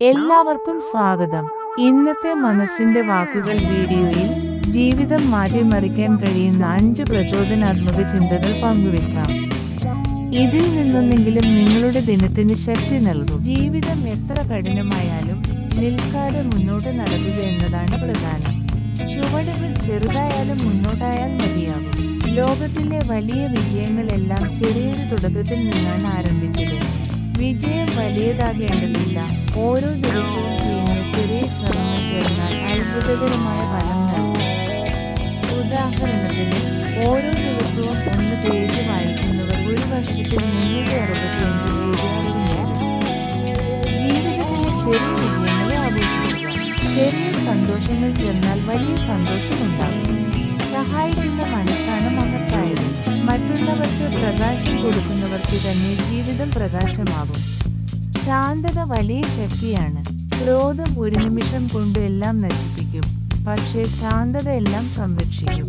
എല്ലാവർക്കും സ്വാഗതം. ഇന്നത്തെ മനസ്സിന്റെ വാക്കുകൾ വീഡിയോയിൽ ജീവിതം മാറ്റിമറിക്കാൻ കഴിയുന്ന 5 പ്രചോദനാത്മക ചിന്തകൾ പങ്കുവെക്കാം. ഇതിൽ നിന്നൊന്നെങ്കിലും നിങ്ങളുടെ ദിനത്തിന് ശക്തി നൽകും. ജീവിതം എത്ര കഠിനമായാലും നിൽക്കാതെ മുന്നോട്ട് നടക്കുക എന്നതാണ് പ്രധാനം. ചുവടുകൾ ചെറുതായാലും മുന്നോട്ടായാൽ മതിയാകും. ലോകത്തിലെ വലിയ വിജയങ്ങളെല്ലാം ചെറിയൊരു തുടക്കത്തിൽ നിന്നാണ് ആരംഭിച്ചത്. വിജയം വലിയതാകേണ്ടതില്ല. ഓരോ ദിവസവും ചെയ്യുന്ന ചെറിയ ശ്രമങ്ങൾ ചേർന്നാൽ അത്ഭുതകരമായ ഫലം നൽകും. ഉദാഹരണത്തിന്, ഓരോ ദിവസവും 1 പേജ് വായിക്കുന്നവർ ഒരു വർഷത്തിൽ 365 പേജ് അറിവ് നേടും. ജീവിതത്തിലെ ചെറിയ വിജയങ്ങളെ ആഘോഷിക്കുക. ചെറിയ സന്തോഷങ്ങൾ ചേർന്നാൽ വലിയ സന്തോഷമുണ്ടാകും. സഹായിക്കുന്ന മനസ്സാണ് മഹത്തായത്. മറ്റുള്ളവർക്ക് പ്രകാശം കൊടുക്കുന്നവർക്ക് തന്നെ ജീവിതം പ്രകാശമാകും. ശാന്തത വലിയ ശക്തിയാണ്. ക്രോധം ഒരു നിമിഷം കൊണ്ട് എല്ലാം നശിപ്പിക്കും, പക്ഷേ ശാന്തത എല്ലാം സംരക്ഷിക്കും.